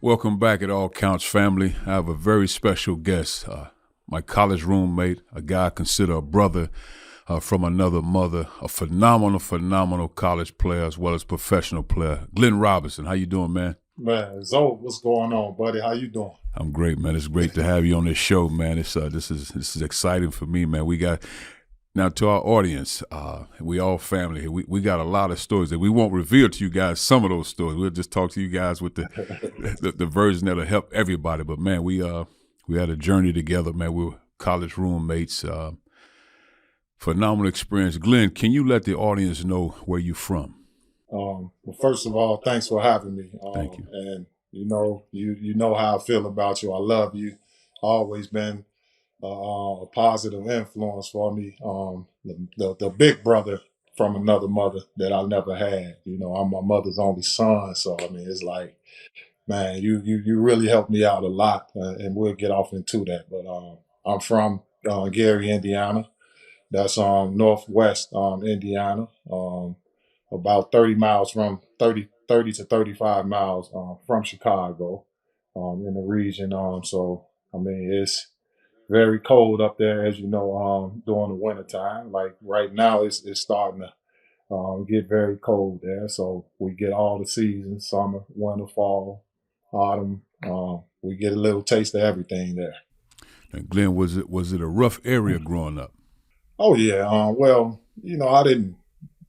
Welcome back at All Counts family. I have a very special guest, my college roommate, a guy I consider a brother from another mother, a phenomenal college player as well as professional player, Glenn Robinson. How you doing, man? Man, Zoe, what's going on, buddy? How you doing? I'm great, man. It's great to have you on this show, man. This is exciting for me, man. We got now to our audience. We all family here. We got a lot of stories that we won't reveal to you guys. Some of those stories we'll just talk to you guys with the version that'll help everybody. But man, we had a journey together, man. We were college roommates. Phenomenal experience. Glenn, can you let the audience know where you're from? Well, first of all, thanks for having me. Thank you. And you know how I feel about you. I love you. Always been a positive influence for me. The big brother from another mother that I never had. You know, I'm my mother's only son, so I mean, it's like, man, you really helped me out a lot, and we'll get off into that. But I'm from Gary, Indiana. That's northwest Indiana. About 30 miles from 30 to 35 miles from Chicago, in the region. So I mean, it's very cold up there, as you know, during the winter time. Like right now, it's starting to get very cold there. So we get all the seasons: summer, winter, fall, autumn. We get a little taste of everything there. And Glenn, was it a rough area growing up? Oh yeah. Well, you know, I didn't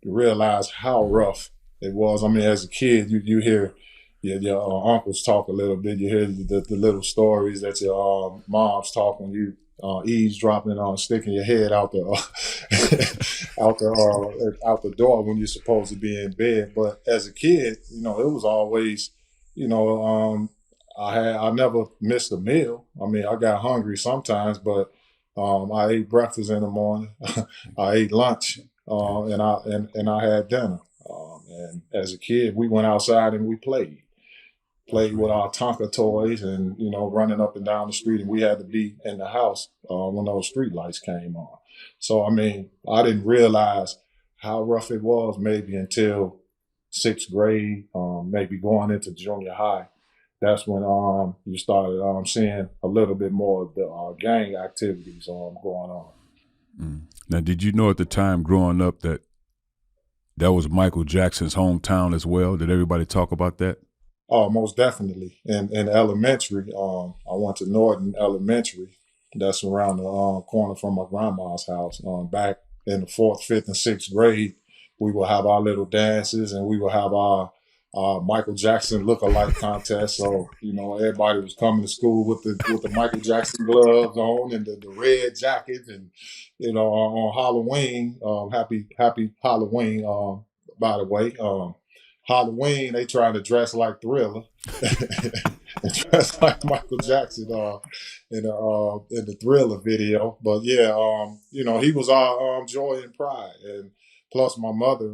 realize how rough it was. I mean, as a kid, you hear your uncles talk a little bit. You hear the little stories that your moms talk when you eavesdropping on, sticking your head out the out the door when you're supposed to be in bed. But as a kid, you know, it was always, you know, I never missed a meal. I mean, I got hungry sometimes, but I ate breakfast in the morning. I ate lunch, and I had dinner. And as a kid, we went outside and we played with our Tonka toys, and you know, running up and down the street. And we had to be in the house when those street lights came on. So I mean, I didn't realize how rough it was maybe until sixth grade, maybe going into junior high. That's when you started seeing a little bit more of the gang activities going on. Mm. Now, did you know at the time growing up that was Michael Jackson's hometown as well? Did everybody talk about that? Oh, most definitely. In elementary, I went to Norton Elementary. That's around the corner from my grandma's house. Back in the 4th, 5th, and 6th grade, we would have our little dances, and we would have our Michael Jackson look-alike contest. So, you know, everybody was coming to school with the Michael Jackson gloves on and the red jackets. And, you know, on Halloween, happy Halloween, by the way. Halloween, they trying to dress like Thriller and dress like Michael Jackson in the Thriller video. But yeah, you know, he was our joy and pride. And plus my mother,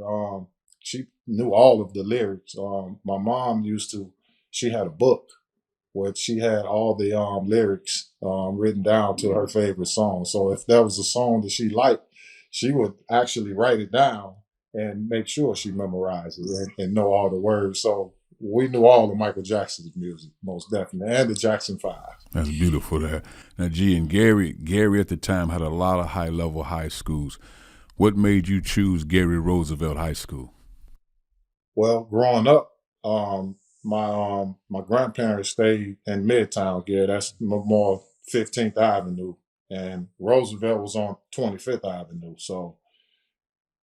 she knew all of the lyrics. My mom she had a book where she had all the lyrics written down to her favorite song. So if there was a song that she liked, she would actually write it down and make sure she memorized it and know all the words. So we knew all of Michael Jackson's music, most definitely, and the Jackson 5. That's beautiful there. Now, G, and Gary at the time had a lot of high-level high schools. What made you choose Gary Roosevelt High School? Well, growing up, my grandparents stayed in Midtown, Gary. That's more 15th Avenue, and Roosevelt was on 25th Avenue. So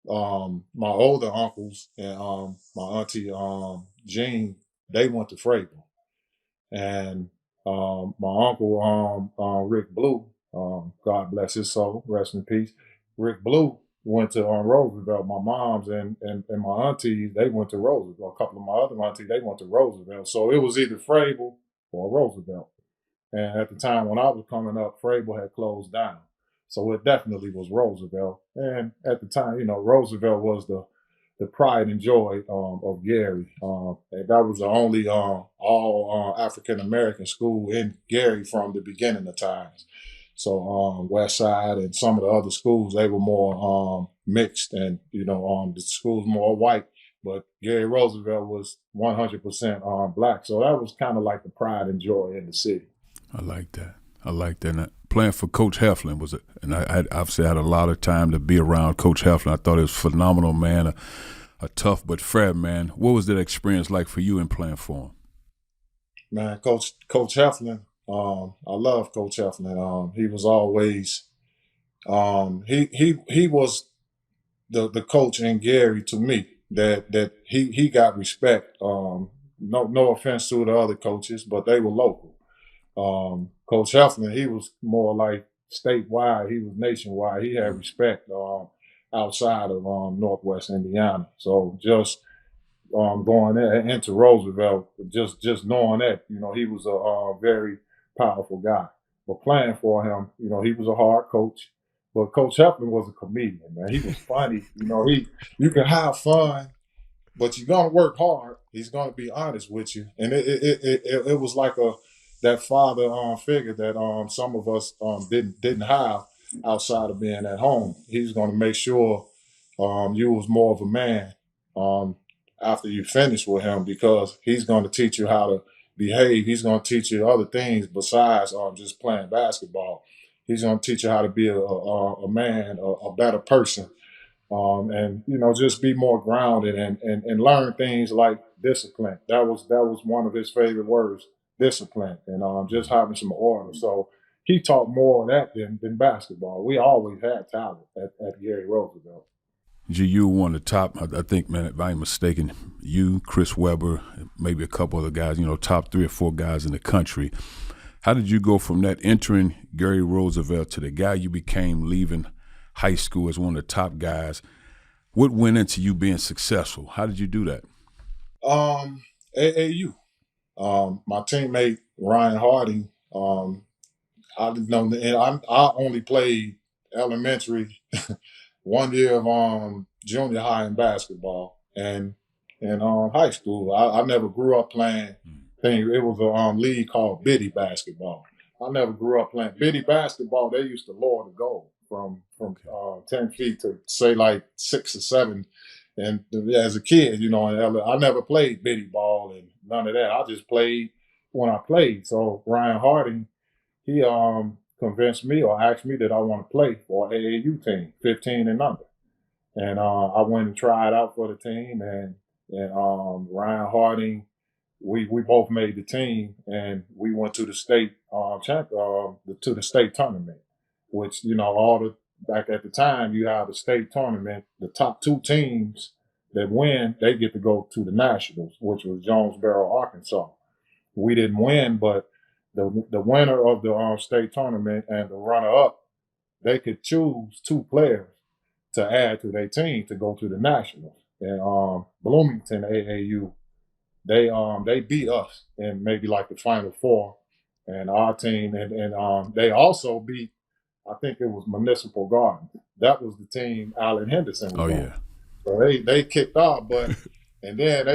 my older uncles and my auntie Jean, they went to Frable, and my uncle Rick Blue, God bless his soul, rest in peace. Rick Blue went to Roosevelt. My mom's and my aunties, they went to Roosevelt. A couple of my other aunties, they went to Roosevelt. So it was either Frable or Roosevelt. And at the time when I was coming up, Frable had closed down. So it definitely was Roosevelt. And at the time, Roosevelt was the pride and joy of Gary. And that was the only all African American school in Gary from the beginning of times. So West Side and some of the other schools, they were more mixed, and the schools more white. But Gary Roosevelt was 100% black, so that was kind of like the pride and joy in the city. I like that. I like that. And playing for Coach Heflin was it? And I obviously had a lot of time to be around Coach Heflin. I thought he was phenomenal, man. A tough but fair man. What was that experience like for you in playing for him? Man, Coach Heflin. I love Coach Heflin. He was always he was the coach in Gary to me that he got respect. No offense to the other coaches, but they were local. Coach Heflin, he was more like statewide. He was nationwide. He had respect outside of Northwest Indiana. So just going into Roosevelt, just knowing that, he was a very powerful guy. But playing for him, he was a hard coach. But Coach Heflin was a comedian, man. He was funny. You can have fun, but you're gonna work hard. He's gonna be honest with you, and it was like that father figure that some of us didn't have outside of being at home. He's gonna make sure you was more of a man um, after you finish with him, because he's gonna teach you how to behave. He's gonna teach you other things besides just playing basketball. He's gonna teach you how to be a man, a better person, and just be more grounded and learn things like discipline. That was one of his favorite words, discipline, and just having some order. So he taught more of that than basketball. We always had talent at Gary Roosevelt. You were one of the top, I think, man, if I'm mistaken, you, Chris Webber, maybe a couple other guys, top 3 or 4 guys in the country. How did you go from that entering Gary Roosevelt to the guy you became leaving high school as one of the top guys? What went into you being successful? How did you do that? AAU. My teammate Ryan Harding. I didn't know, and I only played elementary, 1 year of junior high in basketball, and high school. I never grew up playing. It was a league called biddy basketball. I never grew up playing biddy basketball. They used to lower the goal from 10 feet to say like 6 or 7. And as a kid, I never played biddy ball and none of that. I just played when I played. So Ryan Harding, he convinced me or asked me that I want to play for an AAU team, 15 and under. And I went and tried out for the team, and Ryan Harding, we both made the team, and we went to the state to the state tournament, which all the back at the time you have the state tournament. The top 2 teams that win, they get to go to the nationals, which was Jonesboro, Arkansas. We didn't win, but the winner of the state tournament and the runner up, they could choose 2 players to add to their team to go to the nationals. And Bloomington AAU, they beat us in maybe like the final 4, and our team, and they also beat, I think it was Municipal Gardens. That was the team Allen Henderson was Oh, on. yeah. So they kicked off, but and then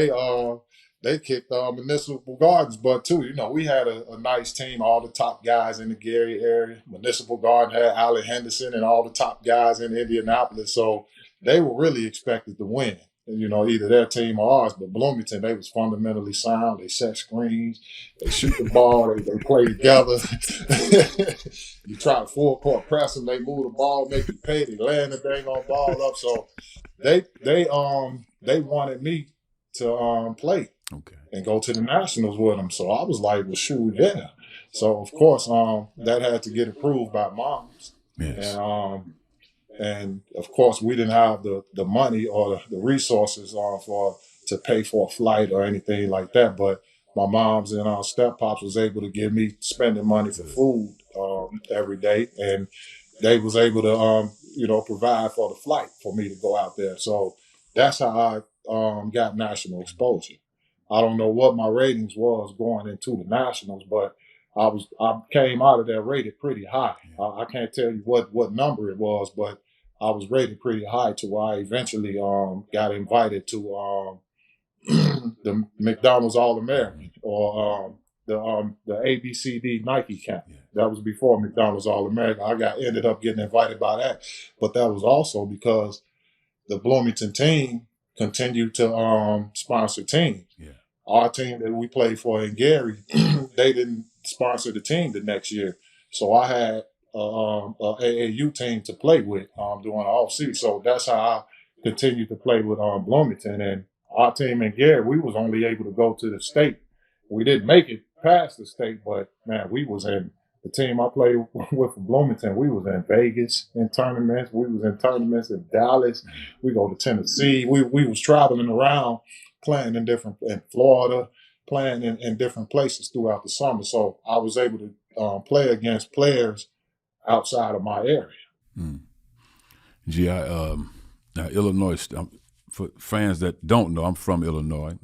they kicked Municipal Gardens, but too, we had a nice team, all the top guys in the Gary area. Municipal Garden had Allen Henderson and all the top guys in Indianapolis, so they were really expected to win. Either their team or ours, but Bloomington, they was fundamentally sound. They set screens, they shoot the ball, they play together. You try to full court press them, they move the ball, make you pay, they land the dang on ball up. So they wanted me to play and go to the nationals with them. So I was like, well, shoot, yeah. So of course, that had to get approved by moms. Yes. And of course, we didn't have the money or the resources to pay for a flight or anything like that. But my moms and our step pops was able to give me spending money for food every day, and they was able to provide for the flight for me to go out there. So that's how I got national exposure. I don't know what my ratings was going into the nationals, but I came out of there rated pretty high. I can't tell you what number it was, but I was rated pretty high to where I eventually got invited to the McDonald's All American or the ABCD Nike camp. Yeah. That was before McDonald's All American. Ended up getting invited by that, but that was also because the Bloomington team continued to sponsor teams. Yeah. Our team that we played for in Gary, they didn't sponsor the team the next year, so I had a AAU team to play with during the off season. So that's how I continued to play with Bloomington. And our team in Gary, we was only able to go to the state. We didn't make it past the state, but man, we was in the team I played with Bloomington. We was in Vegas in tournaments. We was in tournaments in Dallas. We go to Tennessee. We was traveling around playing in Florida, playing in different places throughout the summer. So I was able to play against players outside of my area. Mm. Gee, now Illinois, for fans that don't know, I'm from Illinois,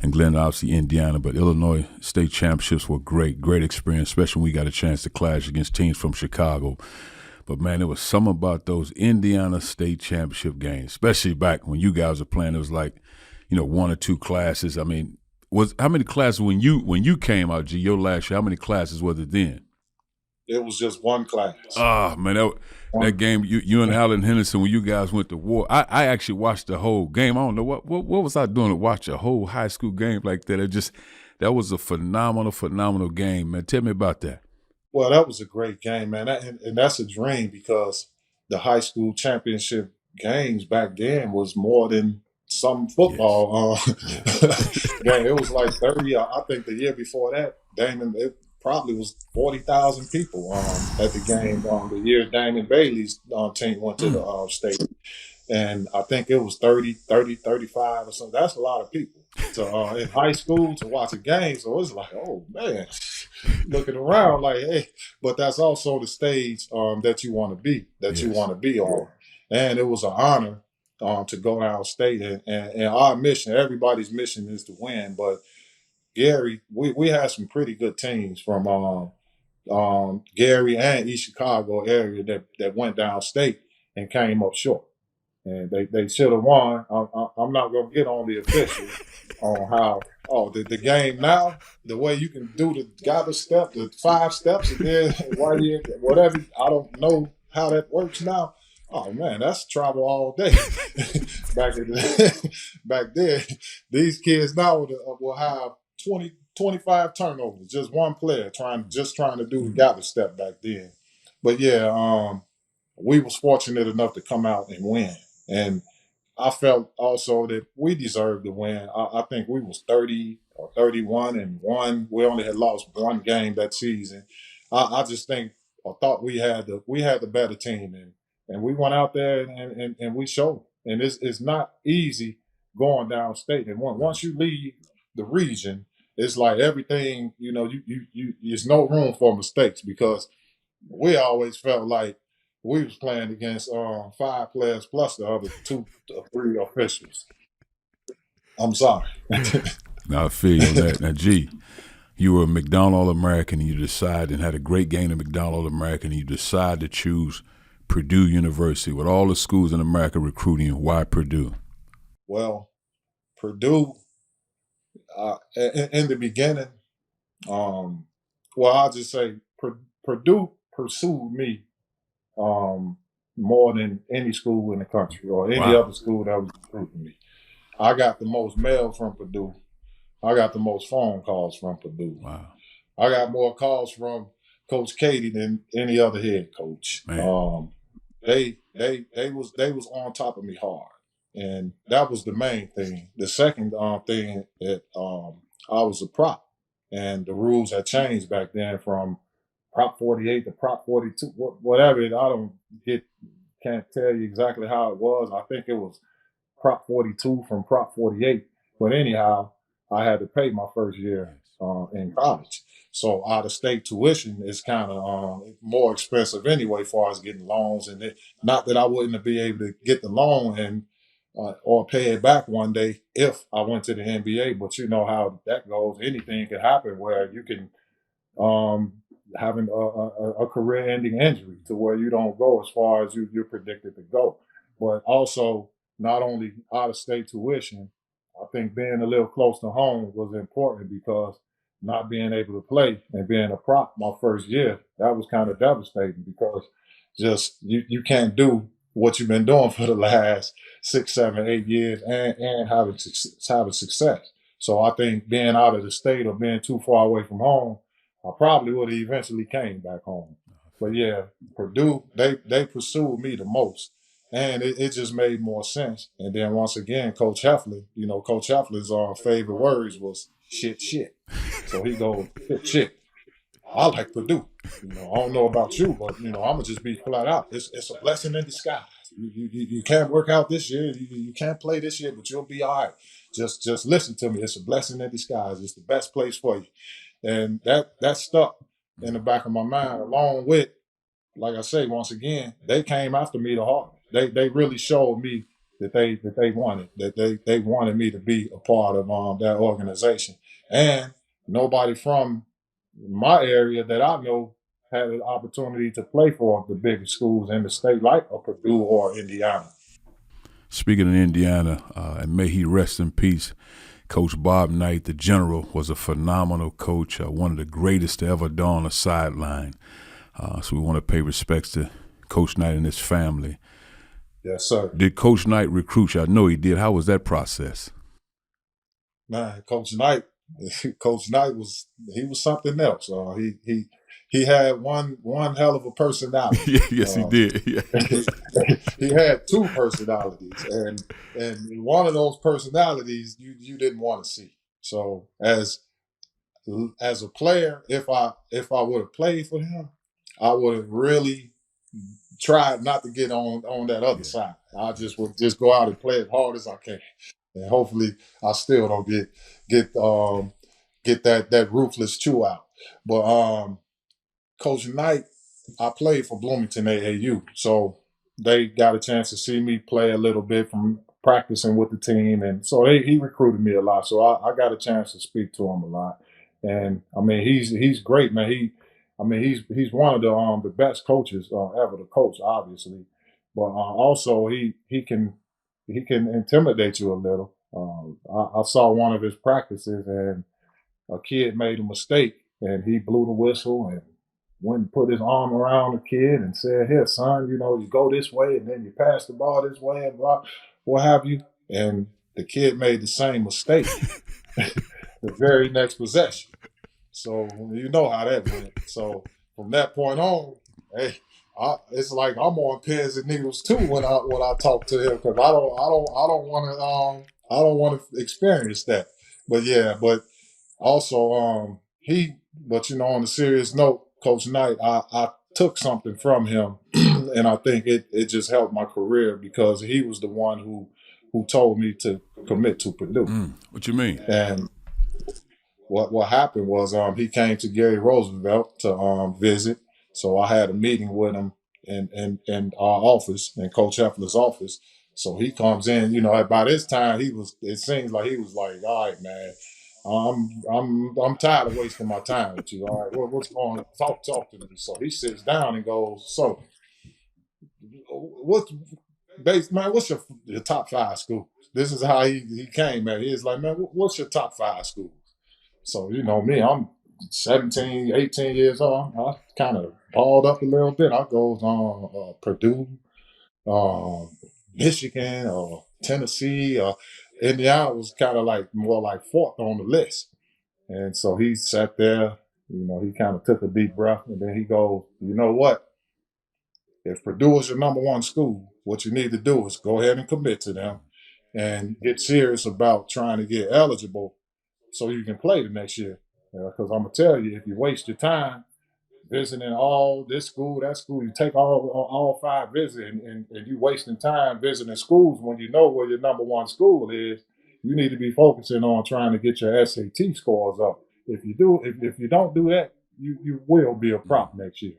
and Glenn, obviously Indiana, but Illinois state championships were great experience, especially when we got a chance to clash against teams from Chicago. But man, there was something about those Indiana state championship games, especially back when you guys were playing. It was like, one or two classes. I mean, how many classes when you came out, G, your last year? How many classes was it then? It was just one class. Ah, man, that game, you and Allen Henderson, when you guys went to war, I actually watched the whole game. I don't know what was I doing to watch a whole high school game like that. That was a phenomenal game, man. Tell me about that. Well, that was a great game, man. And that's a dream because the high school championship games back then was more than some football game. It was like 30. I think the year before that, Damon, it probably was 40,000 people at the game. The year Damon Bailey's team went to the state. And I think it was 35 or something. That's a lot of people in high school to watch a game. So it's like, oh, man, looking around like, hey. But that's also the stage that you want to be, you want to be on. And it was an honor to go down state. And our mission, everybody's mission is to win. But Gary, we had some pretty good teams from Gary and East Chicago area that went downstate and came up short. And they should have won. I'm not going to get on the officials on how, the game now, the way you can do the gather step, the 5 steps, and then whatever, I don't know how that works now. Oh, man, that's travel all day. Back then, these kids now will have 20, 25 turnovers, just one player trying to do the gather step back then. But yeah, we was fortunate enough to come out and win. And I felt also that we deserved to win. I think we was 30 or 31 and won. We only had lost one game that season. I just think or thought we had the better team, and we went out there and we showed. And it's not easy going downstate. And once you leave the region, it's like everything, you there's no room for mistakes because we always felt like we was playing against 5 players plus the other 2 or 3 officials. I'm sorry. Now I feel you on that. Now, G, you were a McDonald All-American and you decided and had a great game at McDonald All-American and you decided to choose Purdue University with all the schools in America recruiting. Why Purdue? Well, Purdue, in the beginning, I'll just say Purdue pursued me more than any school in the country or any other school that was recruiting me. I got the most mail from Purdue. I got the most phone calls from Purdue. Wow. I got more calls from Coach Katie than any other head coach. They was on top of me hard, and that was the main thing. The second thing that I was a prop, and the rules had changed back then from Prop 48 to Prop 42, whatever. Can't tell you exactly how it was. I think it was Prop 42 from Prop 48. But anyhow, I had to pay my first year in college. So out of state tuition is kind of more expensive anyway, as far as getting loans. And not that I wouldn't be able to get the loan and or pay it back one day if I went to the NBA. But you know how that goes. Anything can happen where you can um, having a career-ending injury to where you don't go as far as you're predicted to go. But also, not only out-of-state tuition, I think being a little close to home was important because not being able to play and being a prop my first year, that was kind of devastating because just you can't do what you've been doing for the last 6, 7, 8 years and having success. So I think being out of the state or being too far away from home, I probably would have eventually came back home. But yeah, Purdue, they pursued me the most. And it just made more sense. And then once again, Coach Hefflin, Coach Hefflin's favorite words was shit, shit. So he goes, shit, shit. I like Purdue. I don't know about you, but I'm gonna just be flat out. It's a blessing in disguise. You can't work out this year. You can't play this year, but you'll be all right. Just listen to me. It's a blessing in disguise. It's the best place for you, and that stuck in the back of my mind. Along with, like I say, once again, they came after me the hard. They really showed me that they wanted me to be a part of that organization, and nobody from my area that I know had an opportunity to play for the biggest schools in the state, like a Purdue or Indiana. Speaking of Indiana, and may he rest in peace, Coach Bob Knight, the general, was a phenomenal coach, one of the greatest to ever don a sideline. So we want to pay respects to Coach Knight and his family. Yes, sir. Did Coach Knight recruit you? I know he did. How was that process? Man, Coach Knight was something else. He had one hell of a personality. Yes, he did. Yeah. He had two personalities, and one of those personalities you didn't want to see. So as a player, if I would have played for him, I would have really tried not to get on that other side. I just would just go out and play as hard as I can, and hopefully I still don't get that ruthless chew out. But Coach Knight, I played for Bloomington AAU, so they got a chance to see me play a little bit from practicing with the team, and so he recruited me a lot. So I got a chance to speak to him a lot, and I mean he's great, man. He's one of the best coaches ever to coach, obviously, but also he can intimidate you a little. I saw one of his practices, and a kid made a mistake, and he blew the whistle and went and put his arm around the kid and said, "Here, son, you go this way, and then you pass the ball this way, and blah, what have you." And the kid made the same mistake the very next possession. So you know how that went. So from that point on, hey, it's like I'm on pins and needles too when I talk to him because I don't want to experience that. But yeah, but also but on a serious note, Coach Knight, I took something from him, and I think it just helped my career because he was the one who told me to commit to Purdue. What you mean? And what happened was he came to Gary Roosevelt to visit. So I had a meeting with him in our office, in Coach Heffler's office. So he comes in, by this time it seems like he was like, all right, man, I'm tired of wasting my time with you. All right, what's going on? Talk to me. So he sits down and goes, so what's man, what's your top five schools? This is how he came, man. He was like, man, what's your top five schools? So, me, I'm 17, 18 years old. I kind of balled up a little bit. I goes on Purdue, Michigan, or Tennessee, or Indiana was kind of like more like fourth on the list. And so he sat there, he kind of took a deep breath, and then he goes, you know what? If Purdue is your number one school, what you need to do is go ahead and commit to them and get serious about trying to get eligible so you can play the next year. Because I'm gonna tell you, if you waste your time visiting all this school, that school, you take all five visits, and you wasting time visiting schools when you know where your number one school is. You need to be focusing on trying to get your SAT scores up. If you don't do that, you will be a prop next year.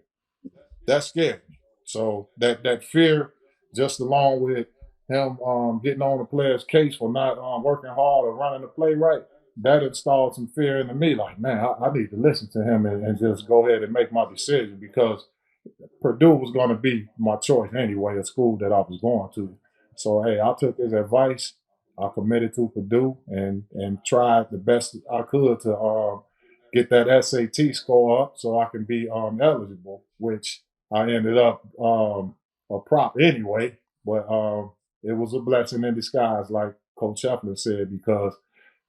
That scared me. So that fear, just along with him getting on the player's case for not working hard or running the play right, that installed some fear into me. Like, man, I need to listen to him and just go ahead and make my decision because Purdue was going to be my choice anyway, a school that I was going to. So hey, I took his advice. I committed to Purdue and tried the best I could to get that SAT score up so I can be eligible, which I ended up a prop anyway. But it was a blessing in disguise, like Coach Heflin said, because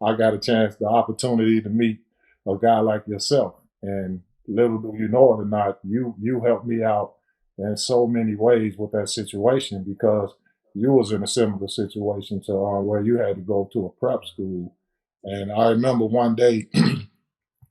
I got a chance, the opportunity to meet a guy like yourself. And little do you know it or not, you helped me out in so many ways with that situation because you was in a similar situation to where you had to go to a prep school. And I remember one day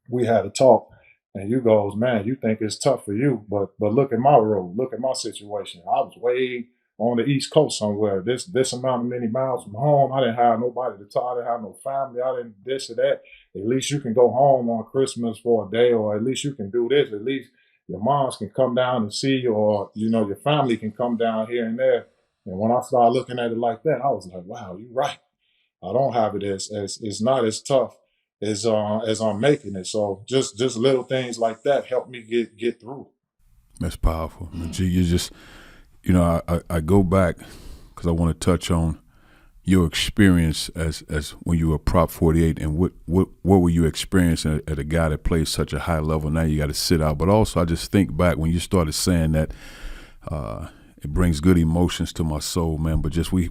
we had a talk, and you goes, man, you think it's tough for you, but look at my road, look at my situation. I was way on the East Coast somewhere, this amount of many miles from home. I didn't have nobody to talk. I didn't have no family. I didn't this or that. At least you can go home on Christmas for a day, or at least you can do this. At least your moms can come down and see you, or your family can come down here and there. And when I started looking at it like that, I was like, wow, you're right. I don't have it as it's not as tough as I'm making it. So just little things like that help me get through. That's powerful. Gee, you just, I go back because I want to touch on your experience as when you were Prop 48 and what were you experiencing at a guy that plays such a high level. Now you got to sit out. But also I just think back when you started saying that it brings good emotions to my soul, man. But just we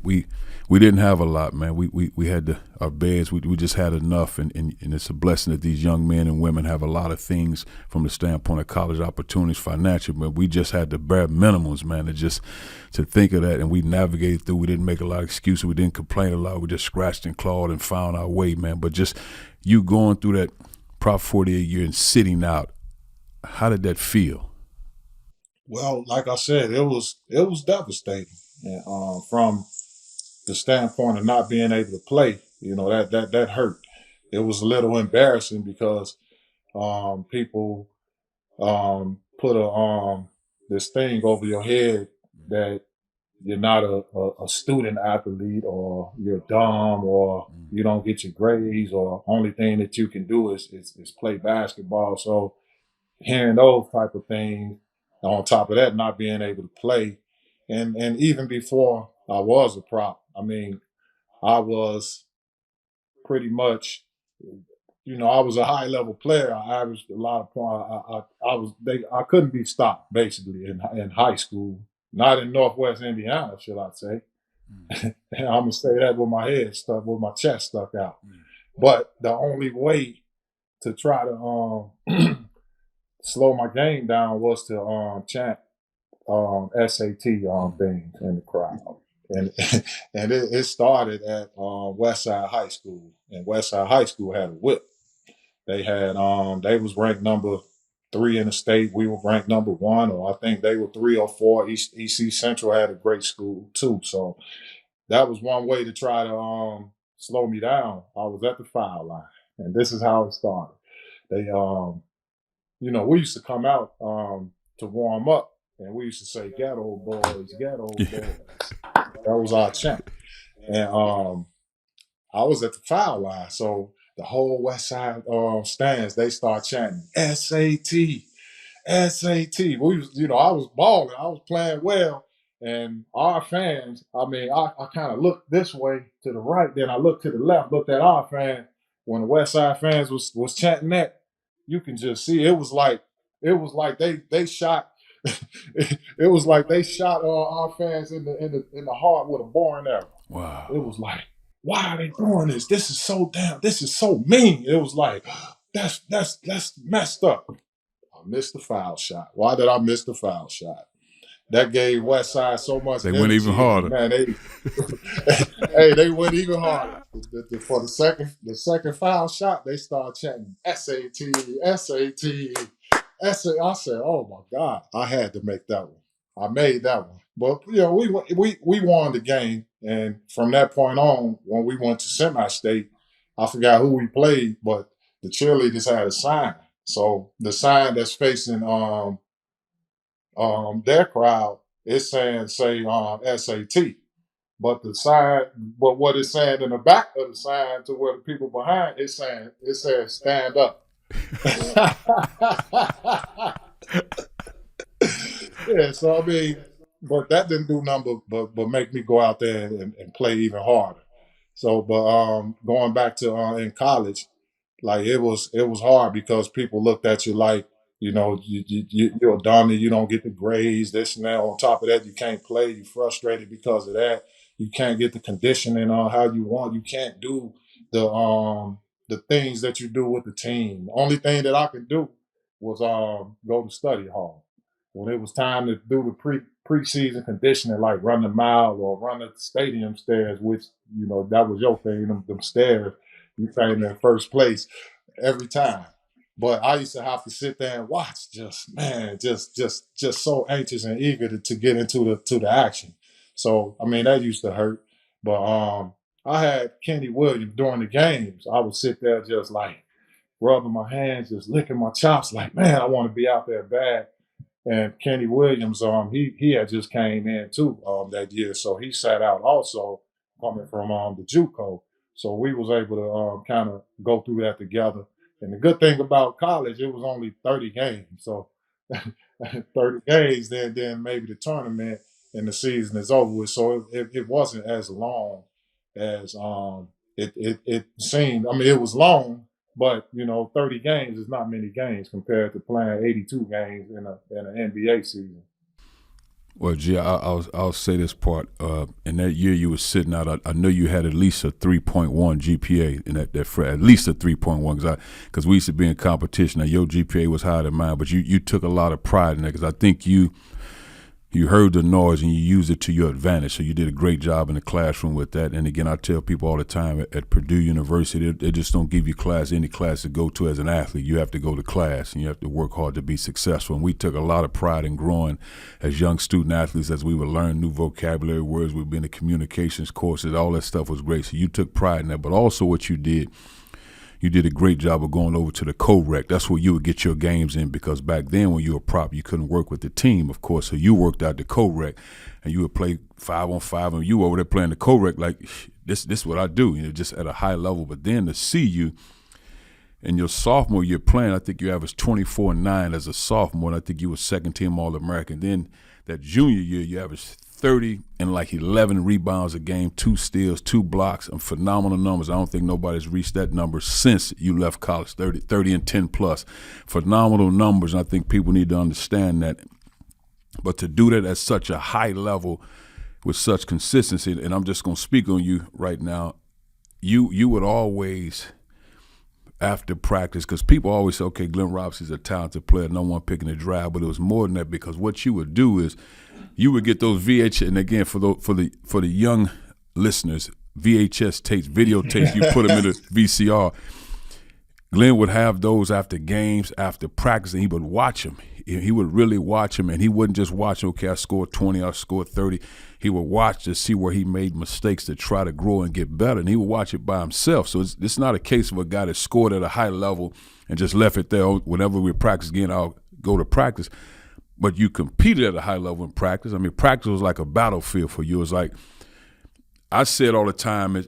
didn't have a lot, man. We had our beds. We just had enough, and it's a blessing that these young men and women have a lot of things from the standpoint of college opportunities, financial. But we just had the bare minimums, man. To think of that, and we navigated through. We didn't make a lot of excuses. We didn't complain a lot. We just scratched and clawed and found our way, man. But just you going through that Prop 48 year and sitting out, how did that feel? Well, like I said, it was devastating, and from the standpoint of not being able to play, that hurt. It was a little embarrassing because people put this thing over your head that you're not a student athlete or you're dumb or you don't get your grades or only thing that you can do is play basketball. So hearing those type of things, on top of that, not being able to play, and even before I was a prop, I mean, I was pretty much, I was a high level player. I averaged a lot of points. I couldn't be stopped basically in high school. Not in Northwest Indiana, shall I say? And I'm gonna say that with my head stuck, with my chest stuck out. But the only way to try to slow my game down was to chant SAT things in the crowd. And and it started at Westside High School, and Westside High School had a whip. They was ranked number 3 in the state. We were ranked number 1, or I think they were 3 or 4. EC Central had a great school too. So that was one way to try to slow me down. I was at the foul line, and this is how it started. They we used to come out to warm up, and we used to say "Ghetto boys, ghetto boys." That was our chant, and I was at the foul line, so the whole West Side stands they start chanting SAT, SAT. We was, I was balling, I was playing well, and our fans. I mean, I kind of looked this way to the right, then I looked to the left, looked at our fan. When the West Side fans was chanting that, you can just see it was like they shot. It was like they shot our fans in the heart with a bow and arrow. Wow. It was like, why are they doing this? This is so damn. This is so mean. It was like, that's messed up. I missed the foul shot. Why did I miss the foul shot? That gave West Side so much They went even energy, and harder. man, they went even harder. For the second foul shot, they started chanting SAT, SAT, SAT. I said, "Oh my God!" I had to make that one. I made that one, but we won the game, and from that point on, when we went to semi-state, I forgot who we played, but the cheerleaders had a sign. So the sign that's facing their crowd is saying say SAT. But the sign, but what it's saying in the back of the sign to where the people behind it says stand up. Yeah, so I mean, but that didn't do nothing but make me go out there and play even harder. So, but going back to in college, like it was hard because people looked at you like, you're a dummy, you don't get the grades, this and that. On top of that, you can't play, you frustrated because of that. You can't get the conditioning on how you want. You can't do the things that you do with the team. The only thing that I could do was go to study hall. When it was time to do the preseason conditioning, like run the mile or run the stadium stairs, which that was your thing, them stairs, you came in first place every time. But I used to have to sit there and watch, just man, just so anxious and eager to get into the action. So I mean that used to hurt. But I had Kenny Williams during the games. I would sit there just like rubbing my hands, just licking my chops, like, man, I want to be out there bad. And Kenny Williams, he had just came in too that year, so he sat out also, coming from the JUCO. So we was able to kind of go through that together. And the good thing about college, it was only 30 games. So 30 games, then maybe the tournament and the season is over with. So it wasn't as long as it seemed. I mean, it was long, but 30 games is not many games compared to playing 82 games in an NBA season. Well, G, I'll say this part. In that year you were sitting out, I know you had at least a 3.1 GPA in that at least a 3.1 because we used to be in competition. Now your GPA was higher than mine, but you took a lot of pride in that because I think you heard the noise and you used it to your advantage. So you did a great job in the classroom with that. And again, I tell people all the time at Purdue University, they just don't give you any class to go to as an athlete. You have to go to class and you have to work hard to be successful. And we took a lot of pride in growing as young student athletes as we would learn new vocabulary words. We'd be in the communications courses. All that stuff was great. So you took pride in that. But also what you did a great job of going over to the co-rec. That's where you would get your games in because back then when you were prop, you couldn't work with the team, of course. So you worked out the co-rec and you would play 5-on-5 and you were over there playing the co-rec like this is what I do, just at a high level. But then to see you in your sophomore year playing, I think you averaged 24-9 as a sophomore, and I think you were second team All-American. Then that junior year, you averaged 30 and like 11 rebounds a game, 2 steals, 2 blocks, and phenomenal numbers. I don't think nobody's reached that number since you left college, 30 and 10 plus. Phenomenal numbers, and I think people need to understand that. But to do that at such a high level with such consistency, and I'm just going to speak on you right now, you would always, after practice, because people always say, okay, Glenn Robson's a talented player, no one picking the drive, but it was more than that because what you would do is you would get those VHS, and again, for the young listeners, VHS tapes, videotapes, you put them in a VCR. Glenn would have those after games, after practice, and he would watch them. He would really watch them, and he wouldn't just watch, okay, I scored 20, I scored 30. He would watch to see where he made mistakes to try to grow and get better, and he would watch it by himself. So it's not a case of a guy that scored at a high level and just left it there. Whenever we practice again, I'll go to practice. But you competed at a high level in practice. I mean, practice was like a battlefield for you. It was like, I said all the time,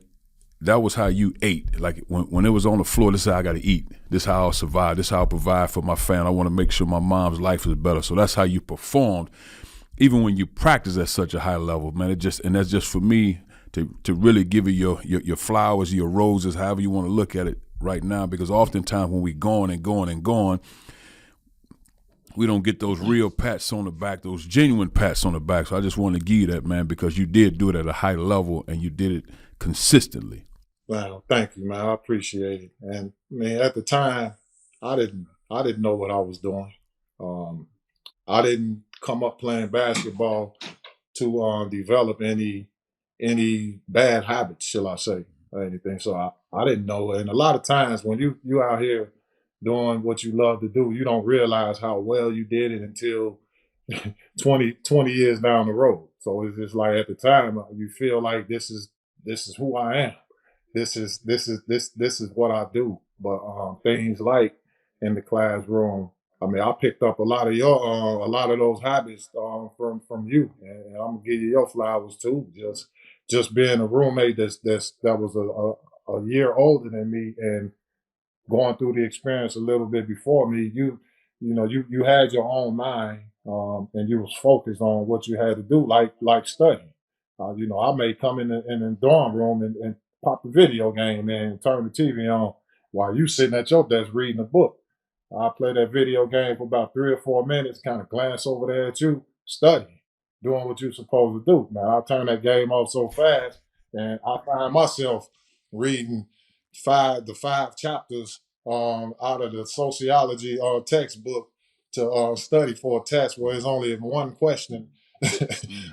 that was how you ate. Like when it was on the floor, this is how I got to eat. This is how I'll survive. This is how I'll provide for my family. I want to make sure my mom's life is better. So that's how you performed, even when you practice at such a high level, man. And that's just for me to really give you your flowers, your roses, however you want to look at it right now. Because oftentimes when we going and going and going, we don't get those real pats on the back, those genuine pats on the back. So I just want to give you that, man, because you did do it at a high level and you did it consistently. Well, thank you, man. I appreciate it. And I mean, at the time, I didn't know what I was doing. Um, I didn't come up playing basketball to develop any bad habits, shall I say, or anything. So I didn't know. And a lot of times when you out here doing what you love to do, you don't realize how well you did it until 20 years down the road. So it's just like at the time you feel like this is who I am. This is what I do. But things like in the classroom, I mean, I picked up a lot of a lot of those habits from you, and I'm gonna give you your flowers too. Just just being a roommate that was a year older than me and going through the experience a little bit before me, you had your own mind, and you was focused on what you had to do, like studying. I may come in the dorm room and pop the video game and turn the TV on while you sitting at your desk reading a book. I play that video game for about 3 or 4 minutes, kind of glance over there at you, study, doing what you're supposed to do. Now I turn that game off so fast, and I find myself reading the 5 chapters out of the sociology textbook to study for a test where it's only one question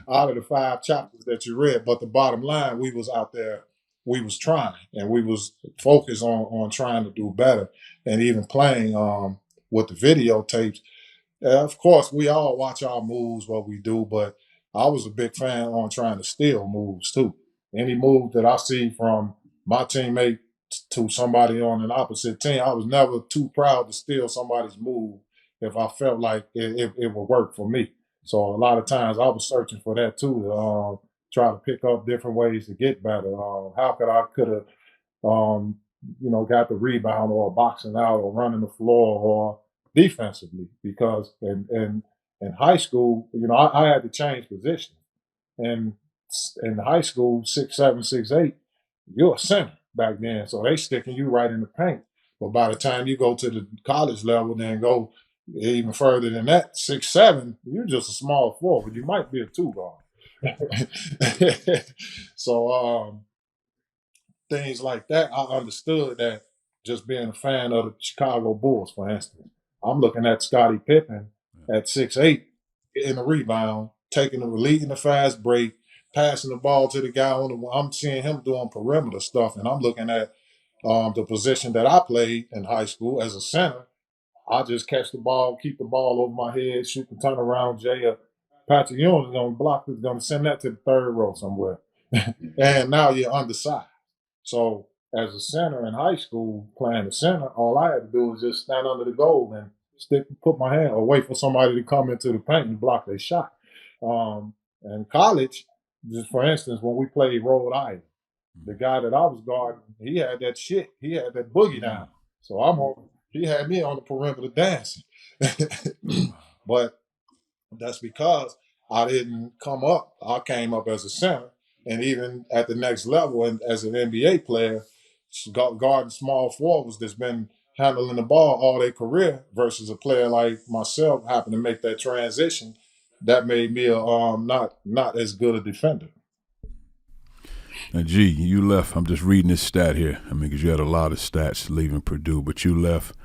out of the 5 chapters that you read. But the bottom line, we was out there, we was trying, and we was focused on trying to do better, and even playing with the videotapes. Of course, we all watch our moves, what we do, but I was a big fan on trying to steal moves too. Any move that I see from my teammate to somebody on an opposite team, I was never too proud to steal somebody's move if I felt like it would work for me. So a lot of times I was searching for that too, to try to pick up different ways to get better. How could have got the rebound or boxing out or running the floor or defensively, because in high school, I had to change positions. And in high school, 6'7", 6'8", you're a center back then. So they sticking you right in the paint. But by the time you go to the college level, then go even further than that, 6'7", you're just a small forward. You might be a two guard. So things like that, I understood that, just being a fan of the Chicago Bulls, for instance. I'm looking at Scottie Pippen at 6'8", getting the rebound, leading the fast break, passing the ball to the guy on the. I'm seeing him doing perimeter stuff, and I'm looking at the position that I played in high school as a center. I just catch the ball, keep the ball over my head, shoot the turnaround Jay or Patrick Ewing is going to block it, going to send that to the third row somewhere. And now you're undersized. So as a center in high school, playing the center, all I had to do was just stand under the goal and put my hand, or wait for somebody to come into the paint and block their shot. And college, just for instance, when we played Rhode Island, the guy that I was guarding, he had that shit. He had that boogie down. So he had me on the perimeter dancing. But that's because I didn't come up. I came up as a center. And even at the next level, and as an NBA player, guarding small forwards that's been handling the ball all their career versus a player like myself happened to make that transition, that made me not as good a defender. Now, G, you left. I'm just reading this stat here. I mean, because you had a lot of stats leaving Purdue, but you left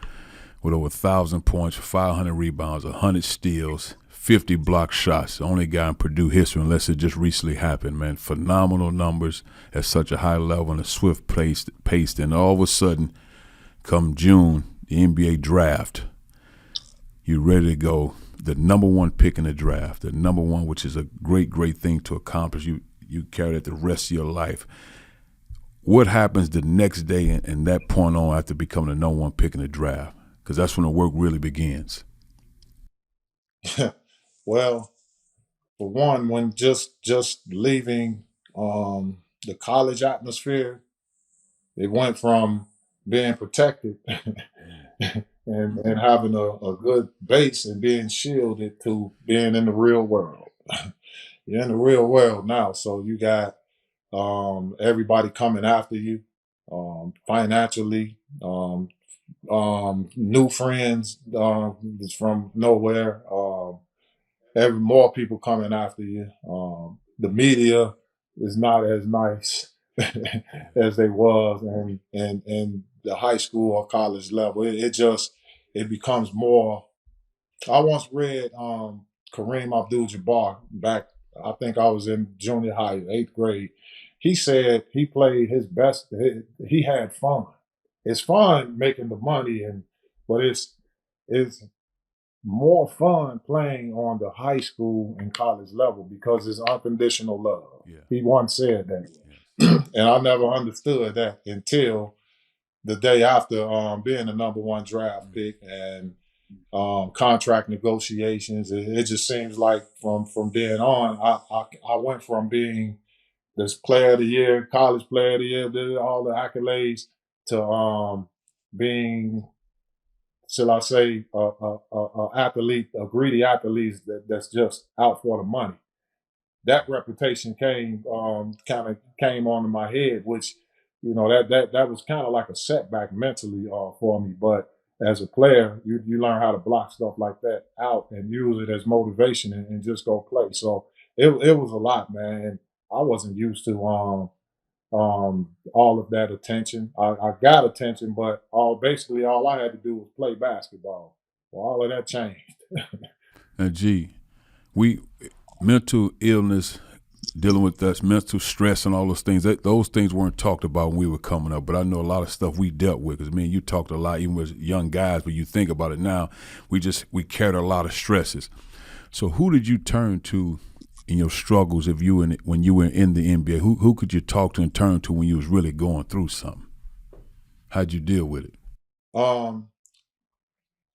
with over 1,000 points, 500 rebounds, 100 steals, 50 block shots. The only guy in Purdue history, unless it just recently happened, man. Phenomenal numbers at such a high level and a swift pace. And all of a sudden, come June, the NBA draft, you're ready to go. The number one pick in the draft, the number one, which is a great, great thing to accomplish. You carry that the rest of your life. What happens the next day and that point on after becoming the number one pick in the draft? Because that's when the work really begins. Well, for one, when just leaving the college atmosphere, it went from being protected and having a good base and being shielded to being in the real world. You're in the real world now, so you got everybody coming after you financially, new friends from nowhere, more people coming after you. The media is not as nice as they was in the high school or college level. It becomes more. I once read Kareem Abdul-Jabbar back. I think I was in junior high, 8th grade. He said he played his best. He had fun. It's fun making the money, but it's more fun playing on the high school and college level because it's unconditional love. Yeah. He once said that. Yeah. And I never understood that until the day after being the number one draft pick and contract negotiations. It just seems like from then on, I went from being this player of the year, college player of the year, did all the accolades to being, shall I say, a athlete, a greedy athlete that's just out for the money. That reputation kind of came onto my head, which that was kind of like a setback mentally for me. But as a player, you learn how to block stuff like that out and use it as motivation and just go play. So it was a lot, man. And I wasn't used to all of that attention. I got attention, but basically all I had to do was play basketball. Well, all of that changed. And we mental illness, dealing with us, mental stress, and all those things. Those things weren't talked about when we were coming up. But I know a lot of stuff we dealt with. Because me and you talked a lot, even as young guys. But you think about it now, we carried a lot of stresses. So who did you turn to in your struggles when you were in the NBA? Who could you talk to and turn to when you was really going through something? How'd you deal with it?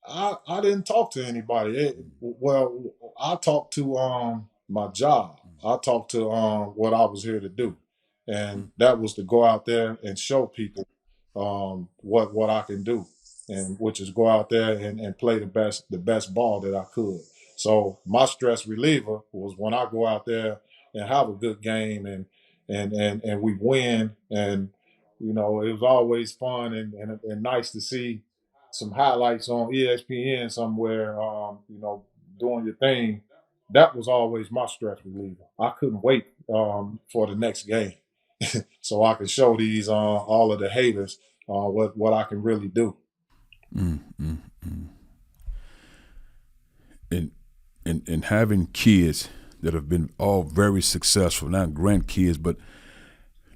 I didn't talk to anybody. Well, I talked to my job. I talked to what I was here to do, and that was to go out there and show people what I can do, and which is go out there and play the best ball that I could. So my stress reliever was when I go out there and have a good game and we win, and it was always fun and nice to see some highlights on ESPN somewhere, doing your thing. That was always my stress reliever. I couldn't wait for the next game so I could show these all of the haters what I can really do. Mm, mm, mm. And having kids that have been all very successful, not grandkids, but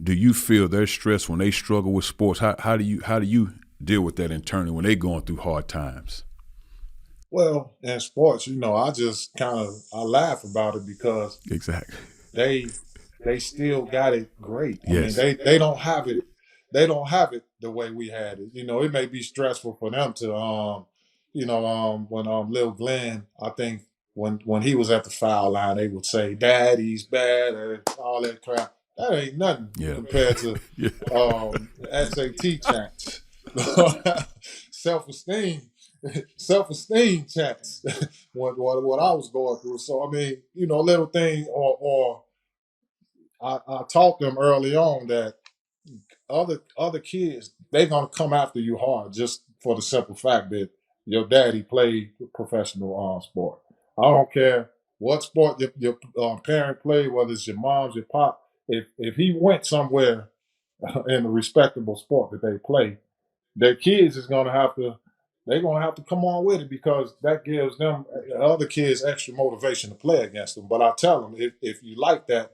do you feel their stress when they struggle with sports? How do you deal with that internally when they're going through hard times? Well, in sports, I just I laugh about it because Exactly. they still got it great. I mean, Yes. they don't have it. They don't have it the way we had it. It may be stressful for them to when Lil Glenn, I think when he was at the foul line, they would say, "Daddy's bad," and all that crap. That ain't nothing Yeah. compared to Yeah. SAT chats, self-esteem, self-esteem chats. what I was going through. So I mean, little thing, or I taught them early on that other kids, they're gonna come after you hard just for the simple fact that your daddy played professional sport. I don't care what sport your parent played, whether it's your mom's, your pop. If he went somewhere in a respectable sport that they play, their kids is gonna have to. They're gonna have to come on with it because that gives them other kids extra motivation to play against them. But I tell them if you like that,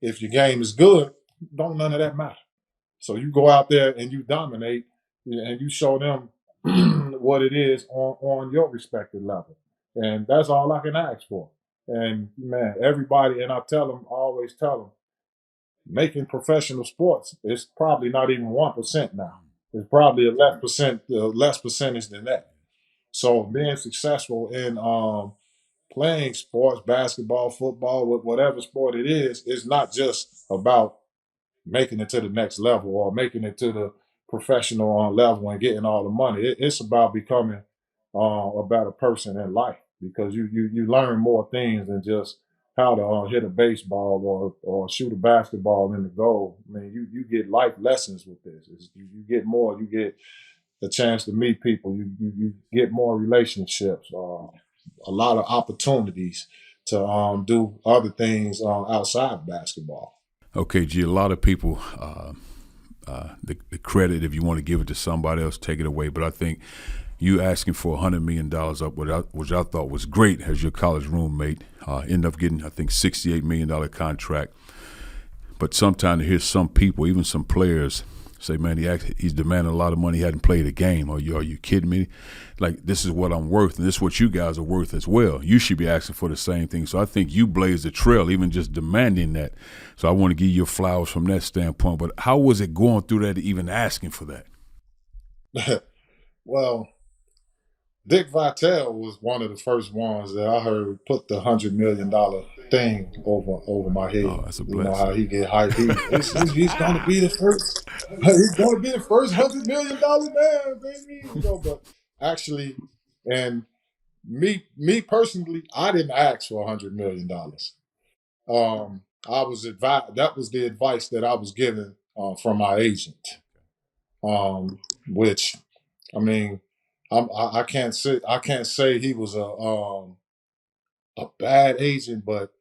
if your game is good, don't none of that matter. So you go out there and you dominate and you show them what it is on your respective level. And that's all I can ask for. And man, everybody, and I always tell them, making professional sports is probably not even 1% now. It's probably a less percentage than that. So being successful in playing sports, basketball, football, whatever sport it is not just about making it to the next level or making it to the professional level and getting all the money. It's about becoming a better person in life because you learn more things than just how to hit a baseball or shoot a basketball in the goal. I mean, you get life lessons with this. You get more. You get a chance to meet people. You get more relationships. A lot of opportunities to do other things outside basketball. Okay, G. A lot of people, the credit, if you want to give it to somebody else, take it away. But I think you asking for $100 million up, which I thought was great as your college roommate, ended up getting, I think, $68 million contract. But sometimes to hear some people, even some players, say, man, he's demanding a lot of money. He hadn't played a game. Are you kidding me? Like, this is what I'm worth, and this is what you guys are worth as well. You should be asking for the same thing. So I think you blazed the trail, even just demanding that. So I want to give you flowers from that standpoint. But how was it going through that, even asking for that? Well, Dick Vitale was one of the first ones that I heard put the $100 million thing over my Oh, head. that's a You know how blessing. he get hyped. He's going to be the first. He's going to be the first $100 million man, baby. You know, but actually, and me personally, I didn't ask for $100 million. I was advised. That was the advice that I was given from my agent. Which I mean, I can't say he was a bad agent, but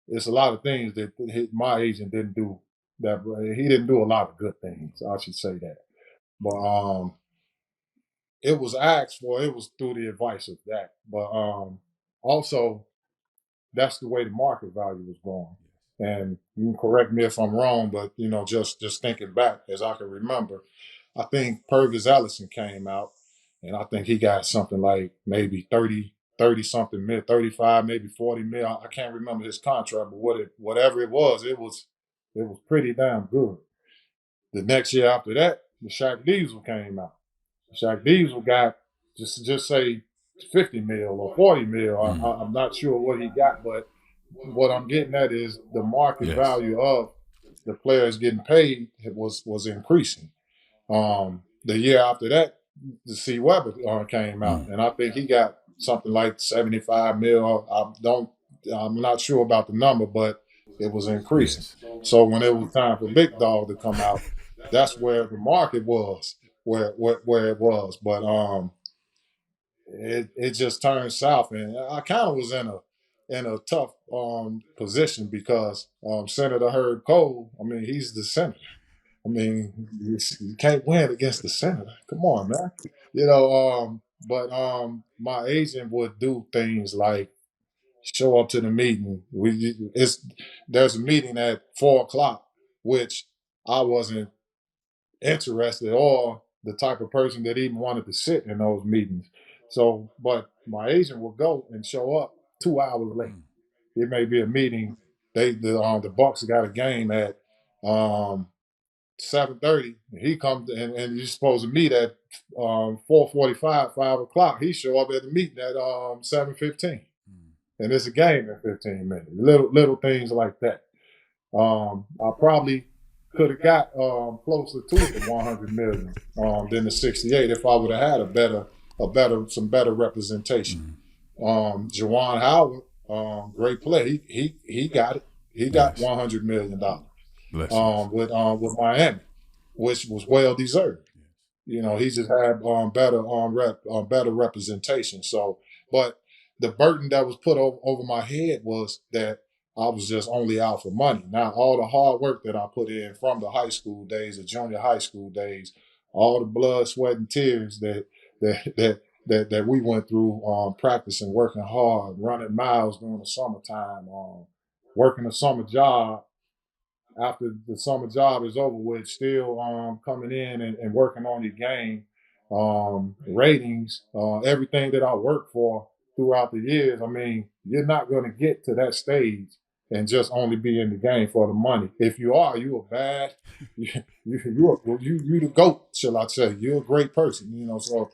it's a lot of things that my agent didn't do. That he didn't do a lot of good things. I should say that. But it was asked for. It was through the advice of that. But also that's the way the market value was going. And you can correct me if I'm wrong, but you know, just thinking back as I can remember, I think Purvis Ellison came out, and I think he got something like maybe 30 something mil, 35, maybe 40 mil. I can't remember his contract, but whatever it was pretty damn good. The next year after that, the Shaq Diesel came out. Shaq Diesel got just say 50 mil or 40 mil. I'm not sure what he got, but what I'm getting at is the market Yes. value of the players getting paid was increasing. The year after that, the C. Weber came out, and I think he got something like 75 mil. I'm not sure about the number, but it was increasing. Yes. So when it was time for Big Dog to come out, that's where the market was, where it was. But it just turned south, and I kind of was in a tough position because Senator Herb Cole. I mean, he's the senator. I mean, you can't win against the senator. Come on, man. You know, but my agent would do things like show up to the meeting. There's a meeting at 4 o'clock, which I wasn't interested or the type of person that even wanted to sit in those meetings. So, but my agent will go and show up 2 hours late. It may be a meeting. The Bucks got a game at 7:30. He comes and you're supposed to meet at 4:45, 5 o'clock. He show up at the meeting at 7:15, and it's a game in 15 minutes. Little things like that. I probably could have got closer to the 100 million than the 68 if I would have had some better representation. Jawan Howard, great play. He got it. He got Yes. $100 million Blessings. with Miami, which was well deserved. You know, he just had better representation. So, but the burden that was put over my head was that I was just only out for money. Now, all the hard work that I put in from the high school days, the junior high school days, all the blood, sweat, and tears that we went through, practicing, working hard, running miles during the summertime, working a summer job after the summer job is over with, still coming in and working on your game, ratings, everything that I worked for throughout the years. I mean, you're not going to get to that stage and just only be in the game for the money. If you are, you are bad. You the goat, shall I say? You're a great person, you know. So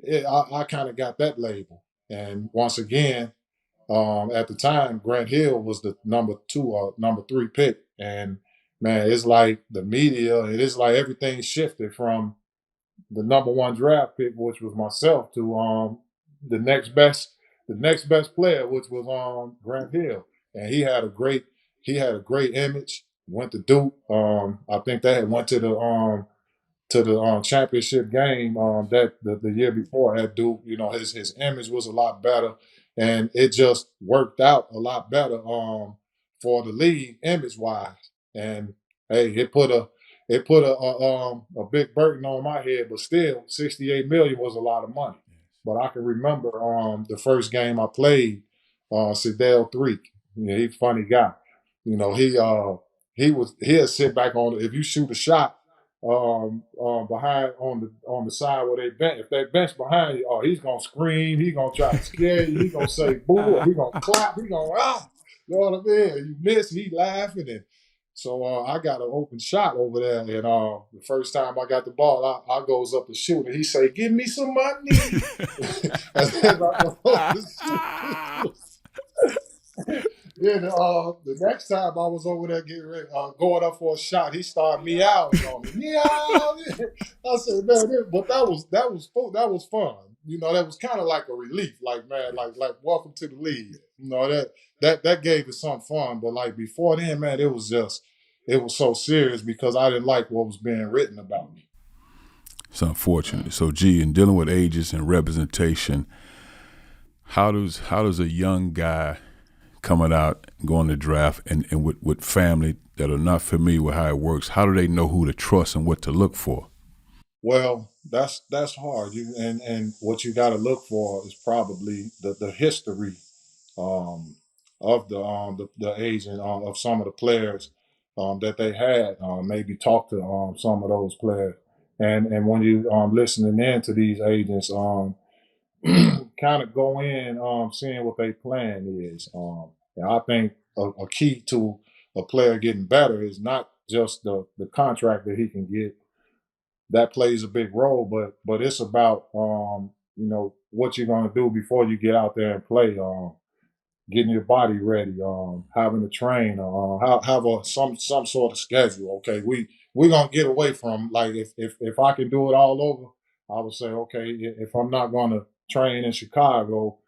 I kind of got that label, and once again, at the time, Grant Hill was the number 3 pick, and man, it's like the media, it is like everything shifted from the number 1 draft pick, which was myself, to the next best, player, which was Grant Hill, and he had a great image. Went to Duke. I think they had went to the championship game that the year before at Duke. You know, his image was a lot better, and it just worked out a lot better for the league image wise. And hey, it put a big burden on my head, but still, 68 million was a lot of money. But I can remember the first game I played, Sidell Threek. You know, he's a funny guy. You know, he'll sit back on if you shoot a shot behind on the side where they bench. If they bench behind you, oh, he's gonna scream. He's gonna try to scare you. He's gonna say boo. Or he gonna clap. He gonna ah. You know what I mean? You miss, he laughing, and So I got an open shot over there, and the first time I got the ball, I goes up to shoot, and he say, "Give me some money," and then I go up to shoot. Then the next time I was over there getting ready, going up for a shot, he started meowing on me. Meow. I said, man, but that was fun. You know, that was kind of like a relief. Like, man, like welcome to the league. You know, that gave it some fun. But like before then, man, it was so serious because I didn't like what was being written about me. It's unfortunate. So, G, in dealing with ages and representation, how does a young guy coming out, going to draft, and with family that are not familiar with how it works, how do they know who to trust and what to look for? Well, that's hard. And what you got to look for is probably the history um, of the agent of some of the players that they had. Maybe talk to some of those players, and when you listening in to these agents, kind of go in seeing what their plan is. And I think a key to a player getting better is not just the contract that he can get. That plays a big role, but it's about what you're going to do before you get out there and play. Getting your body ready, having to train, have some sort of schedule. Okay, we're gonna get away from, like, if I can do it all over, I would say, okay, if I'm not gonna train in Chicago,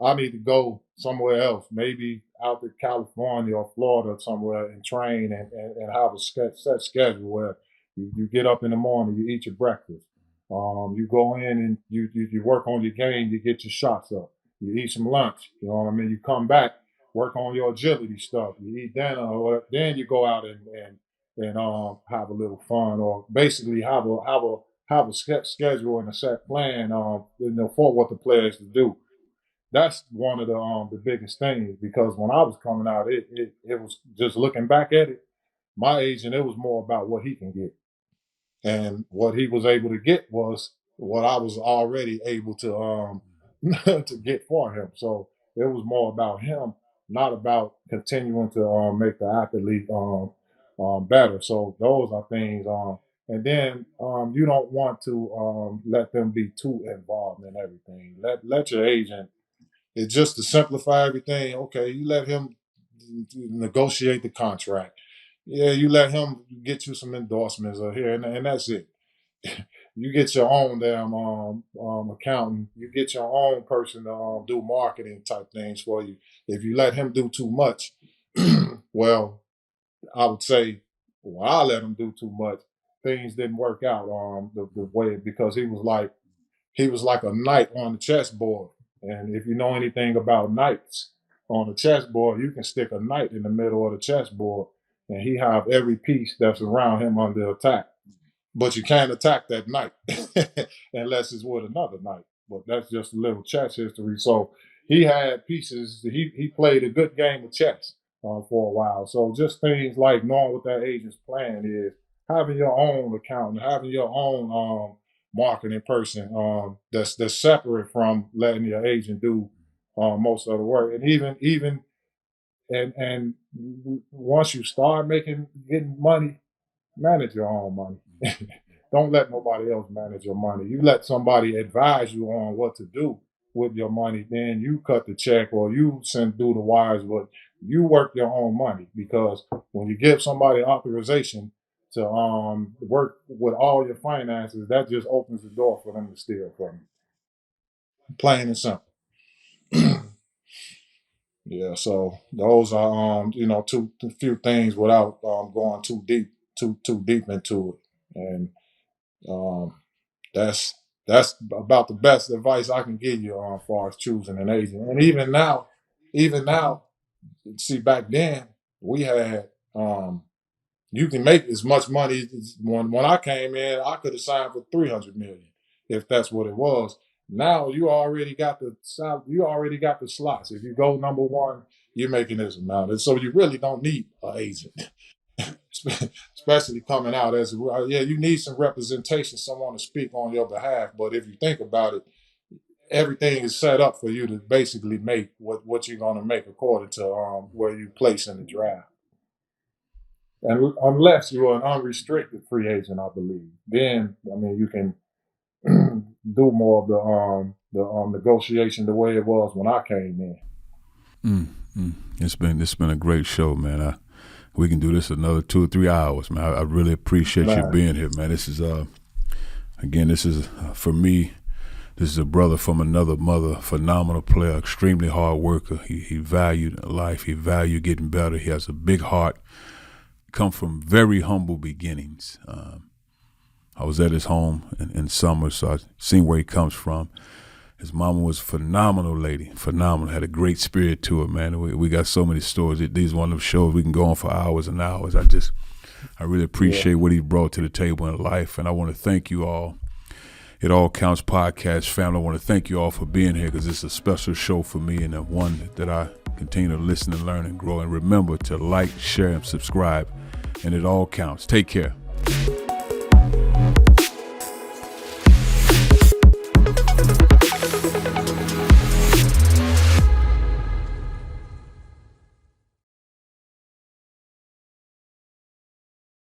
I need to go somewhere else, maybe out to California or Florida or somewhere, and train and have a set schedule where you get up in the morning, you eat your breakfast, you go in and you work on your game, you get your shots up, you eat some lunch, you know what I mean? You come back, work on your agility stuff, you eat dinner, or then you go out and have a little fun, or basically have a schedule and a set plan, for what the players to do. That's one of the biggest things, because when I was coming out, it was just looking back at it. My agent, it was more about what he can get, and what he was able to get was what I was already able to to get for him. So it was more about him, not about continuing to make the athlete better. So those are things. And then you don't want to let them be too involved in everything. Let your agent. It's just to simplify everything. Okay, you let him negotiate the contract. Yeah, you let him get you some endorsements here, and that's it. You get your own damn accountant. You get your own person to do marketing type things for you. If you let him do too much, well, I would say, well, I let him do too much. Things didn't work out the way, because he was like a knight on the chessboard. And if you know anything about knights on the chessboard, you can stick a knight in the middle of the chessboard, and he have every piece that's around him under attack. But you can't attack that knight unless it's with another knight. But that's just a little chess history. So he had pieces. He played a good game of chess for a while. So just things like knowing what that agent's plan is, having your own accountant, having your own marketing person that's separate from letting your agent do most of the work. And even and once you start getting money, manage your own money. Don't let nobody else manage your money. You let somebody advise you on what to do with your money, then you cut the check or you send through the wires, but you work your own money, because when you give somebody authorization to work with all your finances, that just opens the door for them to steal from you. Plain and simple. Yeah, so those are two few things without going too deep into it. And um that's about the best advice I can give you as far as choosing an agent. And even now, see, back then we had you can make as much money when I came in. I could have signed for 300 million if that's what it was. Now you already got the slots. If you go number one, you're making this amount, and so you really don't need an agent. Especially coming out as yeah, you need some representation, someone to speak on your behalf. But if you think about it, everything is set up for you to basically make what you're going to make according to where you place in the draft. And unless you're an unrestricted free agent, I believe, then I mean you can do more of the negotiation the way it was when I came in. It's been a great show, man. We can do this another 2 or 3 hours, man. I really appreciate you being here, man. This is again, this is for me. This is a brother from another mother, phenomenal player, extremely hard worker. He valued life. He valued getting better. He has a big heart. Come from very humble beginnings. I was at his home in summer, so I seen where he comes from. His mama was a phenomenal lady, phenomenal, had a great spirit to her, man. We got so many stories. These one of them shows we can go on for hours and hours. I really appreciate what he brought to the table in life, and I want to thank you all. It All Counts podcast family. I want to thank you all for being here because it's a special show for me and one that I continue to listen and learn and grow. And remember to like, share, and subscribe. And it all counts. Take care.